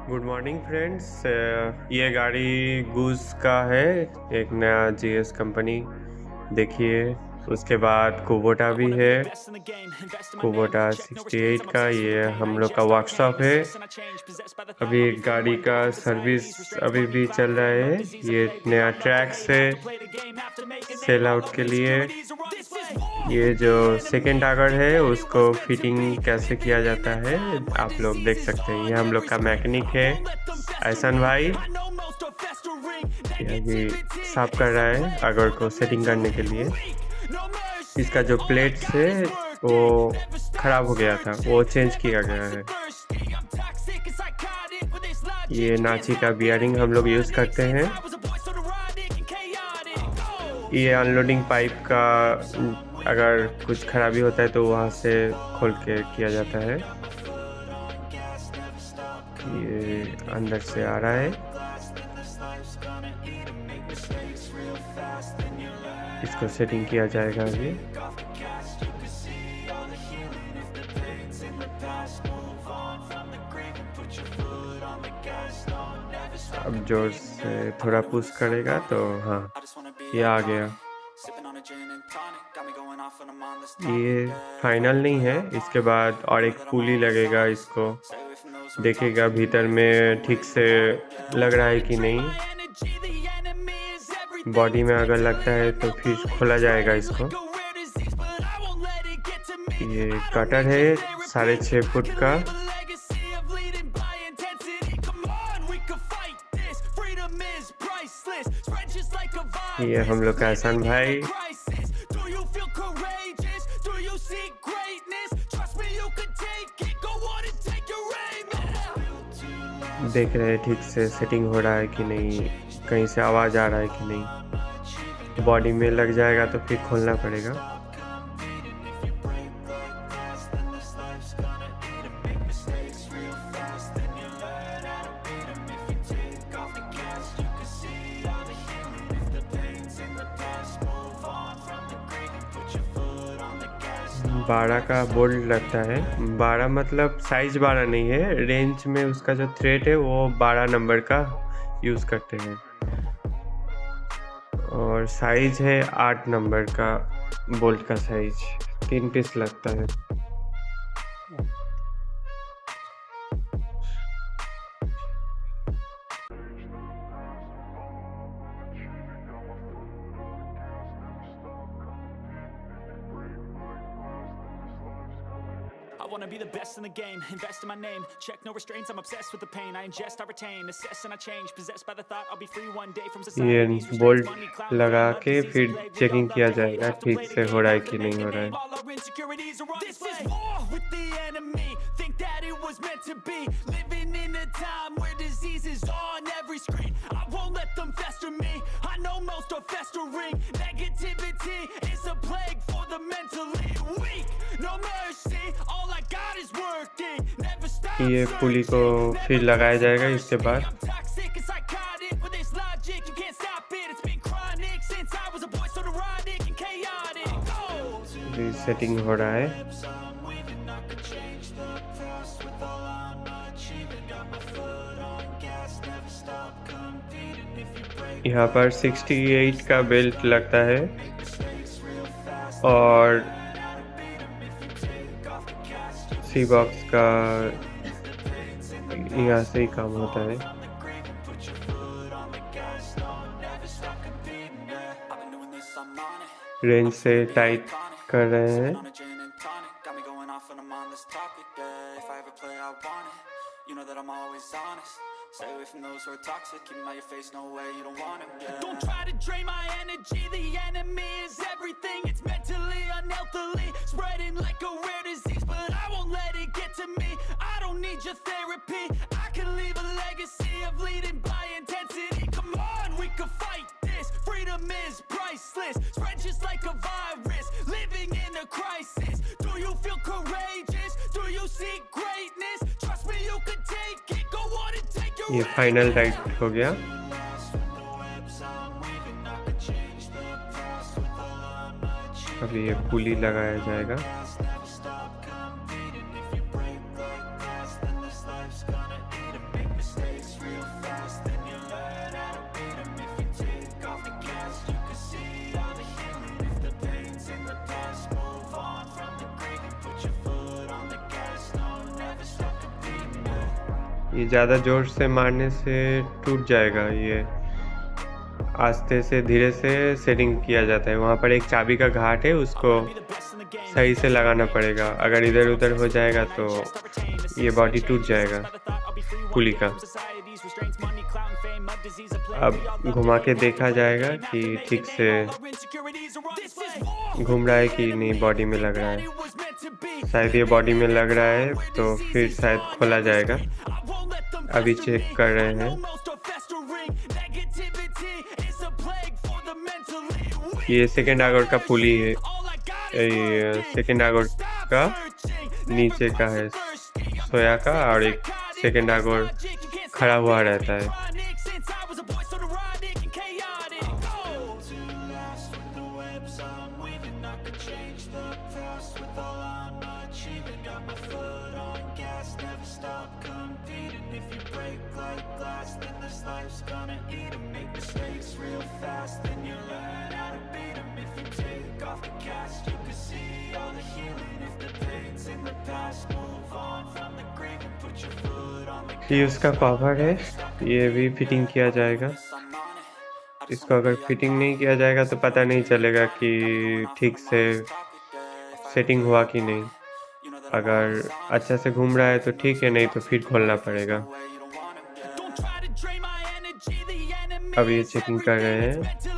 Good morning friends. ये गाड़ी goose का है, एक नया जीएस कंपनी। देखिए, उसके बाद कुबोटा भी है, कुबोटा 68 का। ये हम लोग का वर्कशॉप है। अभी गाड़ी का सर्विस अभी भी चल रहा है। ये नया ट्रैक्स है सेल आउट के लिए। ये जो सेकेंड टागर है उसको फिटिंग कैसे किया जाता है आप लोग देख सकते हैं। ये हम लोग का मैकेनिक है एहसान भाई। ये अभी साफ कर रहा है आगर को सेटिंग करने के लिए। इसका जो प्लेट्स है वो खराब हो गया था, वो चेंज किया गया है। ये नाची का बियरिंग हम लोग यूज़ करते हैं। ये अनलोडिंग पाइप का अगर कुछ खराबी होता है तो वहाँ से खोल के किया जाता है। ये अंदर से आ रहा है। इसको सेटिंग किया जाएगा अभी। अब जोर से थोड़ा पुश करेगा तो हाँ, ये आ गया। ये फाइनल नहीं है, इसके बाद और एक पुली लगेगा। इसको देखेगा भीतर में ठीक से लग रहा है कि नहीं। बॉडी में अगर लगता है तो फिर खोला जाएगा इसको। ये कटर है 6.5 फुट का। ये हम लोग का एहसान भाई। देख रहे हैं ठीक से सेटिंग हो रहा है कि नहीं, कहीं से आवाज़ आ रहा है कि नहीं। बॉडी में लग जाएगा तो फिर खोलना पड़ेगा। बारह का बोल्ट लगता है। 12 मतलब साइज 12 नहीं है, रेंज में उसका जो थ्रेड है वो 12 नंबर का यूज़ करते हैं। और साइज है 8 नंबर का बोल्ट का साइज। 3 पीस लगता है। I wanna be the best in the game, invest in my name, check no restraints, I'm obsessed with the pain, I ingest, I retain, assess and I change, possessed by the thought I'll be free one day from society. ये bolt लगा के फिर checking किया जाएगा ठीक से हो रहा है कि नहीं हो रहा है। This is war with the enemy, think that it was meant to be, living in a time where disease is on every screen. I won't let them fester me, I know most are festering, negativity is a plague for the mentally weak, no mercy, all I got is working, never stop. ये पुली को फिर लगाया जाएगा इसके बाद। Setting हो रहा है। यहाँ पर 68 का बेल्ट लगता है और सी बॉक्स का यहाँ से ही काम होता है। रेंज से टाइट कर रहे हैं। Stay away from those who are toxic, keep them out your face, no way, you don't want them, yeah. Don't try to drain my energy, the enemy is everything. It's mentally, unhealthily, spreading like a rare disease. But I won't let it get to me, I don't need your therapy. I can leave a legacy of leading by intensity. Come on, we can fight this, freedom is priceless. Spread just like a virus, living in a crisis. Do you feel courageous? Do you seek greatness? Trust me, you can take it, go on and take ये final right हो गया। अभी ये पुली लगाया जाएगा। ये ज़्यादा ज़ोर से मारने से टूट जाएगा ये। आस्ते से धीरे से सेटिंग किया जाता है। वहाँ पर एक चाबी का घाट है, उसको सही से लगाना पड़ेगा। अगर इधर-उधर हो जाएगा तो ये बॉडी टूट जाएगा पुली का। अब घुमा के देखा जाएगा कि ठीक से घूम रहा है कि नहीं बॉडी में लग रहा है। शायद ये बॉडी में लग रहा है तो फिर शायद खोला जाएगा। अभी चेक कर रहे हैं। ये सेकंड आवर का पुली है। ये सेकंड आवर का नीचे का है सोया का, और एक सेकंड आवर खड़ा हुआ रहता है। ये उसका कवर है, ये भी फिटिंग किया जाएगा। इसको अगर फिटिंग नहीं किया जाएगा तो पता नहीं चलेगा कि ठीक से सेटिंग हुआ कि नहीं। अगर अच्छा से घूम रहा है तो ठीक है, नहीं तो फिर खोलना पड़ेगा। अब ये चेकिंग कर रहे हैं।